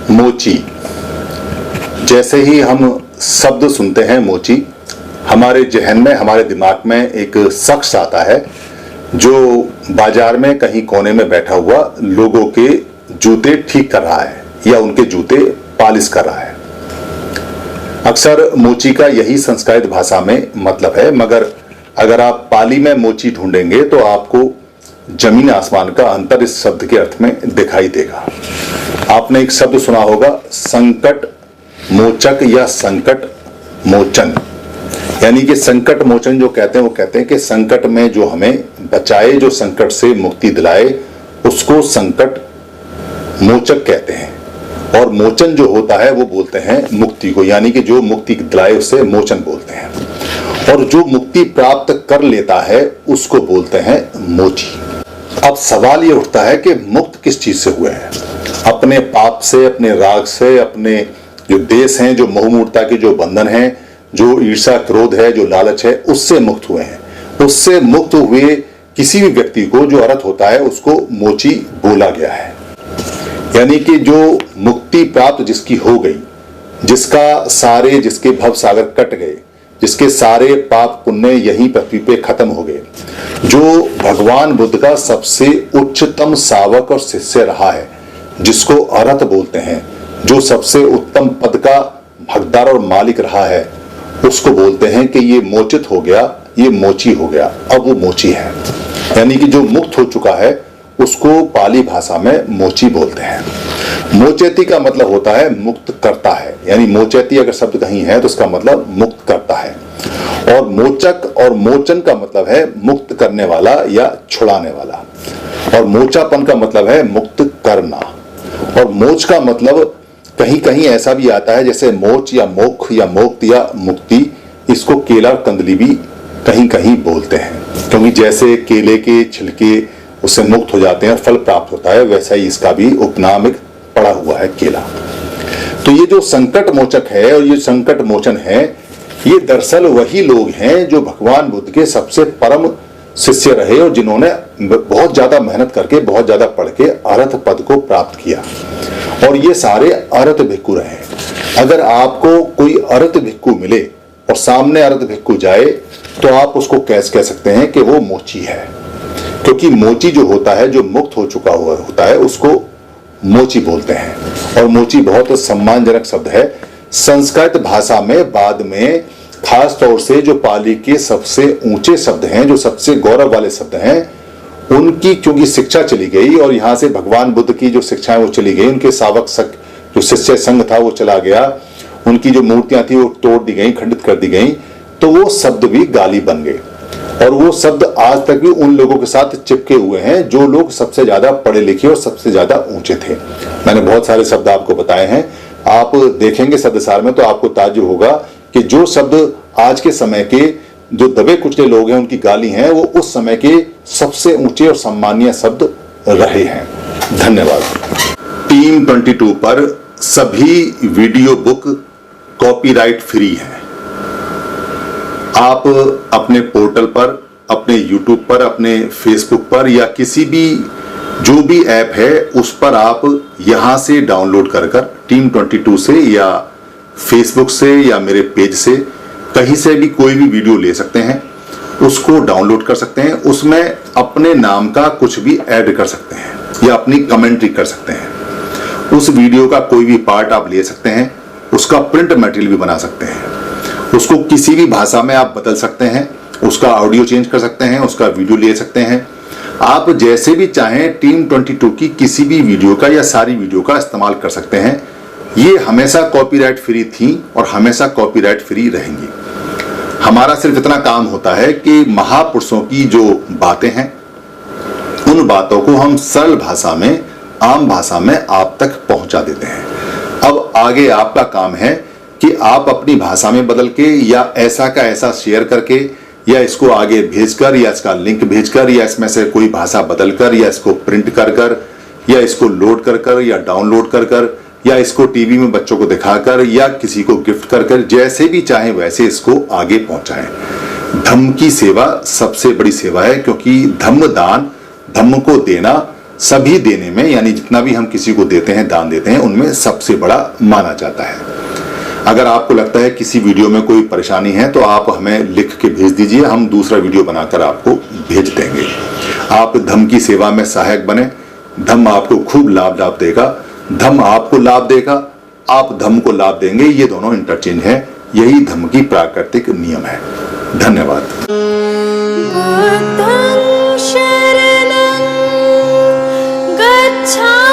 मोची। जैसे ही हम शब्द सुनते हैं मोची, हमारे जहन में, हमारे दिमाग में एक शख्स आता है जो बाजार में कहीं कोने में बैठा हुआ लोगों के जूते ठीक कर रहा है या उनके जूते पॉलिश कर रहा है। अक्सर मोची का यही संस्कृत भाषा में मतलब है, मगर अगर आप पाली में मोची ढूंढेंगे तो आपको जमीन आसमान का अंतर इस शब्द के अर्थ में दिखाई देगा। आपने एक शब्द सुना होगा, संकट मोचक या संकट मोचन। यानी कि संकट मोचन जो कहते हैं, वो कहते हैं कि संकट में जो हमें बचाए, जो संकट से मुक्ति दिलाए, उसको संकट मोचक कहते हैं। और मोचन जो होता है वो बोलते हैं मुक्ति को, यानी कि जो मुक्ति दिलाए उसे मोचन बोलते हैं। और जो मुक्ति प्राप्त कर लेता है उसको बोलते हैं मोची। अब सवाल ये उठता है कि मुक्त किस चीज से हुए हैं? अपने पाप से, अपने राग से, अपने जो देश हैं, जो मोहमूर्ता के जो बंधन हैं, जो ईर्ष्या क्रोध है, जो लालच है, उससे मुक्त हुए हैं। उससे मुक्त हुए किसी भी व्यक्ति को जो अर्थ होता है उसको मोची बोला गया है। यानी कि जो मुक्ति प्राप्त जिसकी हो गई, जिसके भव सागर कट गए, जिसके सारे पाप पुण्य यहीं पृथ्वी पे खत्म हो गए, जो भगवान बुद्ध का सबसे उच्चतम सावक और शिष्य रहा है, जिसको अरहत बोलते हैं, जो सबसे उत्तम पद का हकदार और मालिक रहा है, उसको बोलते हैं कि ये मोचित हो गया, ये मोची हो गया, अब वो मोची है। यानी कि जो मुक्त हो चुका है उसको पाली भाषा में मोची बोलते हैं। मोचेती का मतलब होता है मुक्त करता है, यानी मोचेती अगर शब्द कहीं है तो उसका मतलब मुक्त करता है। और मोचक और मोचन का मतलब है मुक्त करने वाला या छुड़ाने वाला। और मोचापन का मतलब है मुक्त करना। और मोच का मतलब कहीं कहीं ऐसा भी आता है जैसे मोच या मोख या मोक्त या मुक्ति, इसको केला कंदली भी कहीं कहीं बोलते हैं, क्योंकि जैसे केले के छिलके उससे मुक्त हो जाते हैं और फल प्राप्त होता है, वैसा ही इसका भी उपनाम एक पड़ा हुआ है, केला। तो ये जो संकट मोचक है और ये संकट मोचन है, ये दरअसल वही लोग हैं जो भगवान बुद्ध के सबसे परम शिष्य रहे और जिन्होंने बहुत ज्यादा मेहनत करके, बहुत ज्यादा पढ़ के अरहत पद को प्राप्त किया। और ये सारे अरहत भिक्खु रहे। अगर आपको कोई अरहत भिक्खु मिले और सामने अरहत भिक्खु जाए तो आप उसको कैसे कह सकते हैं कि वो मोची है, क्योंकि मोची जो होता है, जो मुक्त हो चुका हुआ होता है, उसको मोची बोलते हैं। और मोची बहुत सम्मानजनक शब्द है। संस्कृत भाषा में बाद में खास तौर से जो पाली के सबसे ऊंचे शब्द हैं, जो सबसे गौरव वाले शब्द हैं, उनकी क्योंकि शिक्षा चली गई और यहाँ से भगवान बुद्ध की जो शिक्षाएं वो चली गई, उनके सावक जो शिष्य संघ था वो चला गया, उनकी जो मूर्तियां थी वो तोड़ दी गई, खंडित कर दी गई, तो वो शब्द भी गाली बन गए। और वो शब्द आज तक भी उन लोगों के साथ चिपके हुए हैं जो लोग सबसे ज्यादा पढ़े लिखे और सबसे ज्यादा ऊंचे थे। मैंने बहुत सारे शब्द आपको बताए हैं, आप देखेंगे शब्दसार में तो आपको ताज्जुब होगा कि जो शब्द आज के समय के जो दबे कुचले लोग हैं उनकी गाली हैं, वो उस समय के सबसे ऊंचे और सम्मानीय शब्द रहे हैं। धन्यवाद। टीम 22 पर सभी वीडियो बुक कॉपीराइट फ्री हैं। आप अपने पोर्टल पर, अपने यूट्यूब पर, अपने फेसबुक पर या किसी भी जो भी ऐप है उस पर आप यहां से डाउनलोड कर टीम 22 से या फेसबुक से या मेरे पेज से कहीं से भी कोई भी वीडियो ले सकते हैं, उसको डाउनलोड कर सकते हैं। उसमें अपने नाम का कुछ भी ऐड कर सकते हैं या अपनी कमेंट्री कर सकते हैं। उस वीडियो का कोई भी पार्ट आप ले सकते हैं, उसका प्रिंट मटेरियल भी बना सकते हैं, उसको किसी भी भाषा में आप बदल सकते हैं, उसका ऑडियो चेंज कर सकते हैं, उसका वीडियो ले सकते हैं। आप जैसे भी चाहें टीम 22 की किसी भी वीडियो का या सारी वीडियो का इस्तेमाल कर सकते हैं। ये हमेशा कॉपीराइट फ्री थी और हमेशा कॉपीराइट फ्री रहेंगी। हमारा सिर्फ इतना काम होता है कि महापुरुषों की जो बातें हैं उन बातों को हम सरल भाषा में, आम भाषा में आप तक पहुंचा देते हैं। अब आगे आपका काम है कि आप अपनी भाषा में बदल के या ऐसा का ऐसा शेयर करके या इसको आगे भेजकर या इसका लिंक भेजकर या इसमें से कोई भाषा बदलकर या इसको प्रिंट कर या इसको लोड कर या डाउनलोड कर या इसको टीवी में बच्चों को दिखाकर या किसी को गिफ्ट कर जैसे भी चाहे वैसे इसको आगे पहुंचाएं। धम्म की सेवा सबसे बड़ी सेवा है, क्योंकि धम्म दान, धम्म को देना सभी देने में, यानी जितना भी हम किसी को देते हैं, दान देते हैं, उनमें सबसे बड़ा माना जाता है। अगर आपको लगता है किसी वीडियो में कोई परेशानी है तो आप हमें लिख के भेज दीजिए, हम दूसरा वीडियो बनाकर आपको भेज देंगे। आप धम्म की सेवा में सहायक बने, धम्म आपको खूब लाभ देगा, धम्म आपको लाभ देगा, आप धम्म को लाभ देंगे, ये दोनों इंटरचेंज है। यही धम्म की प्राकृतिक नियम है। धन्यवाद। शरणं गच्छामि।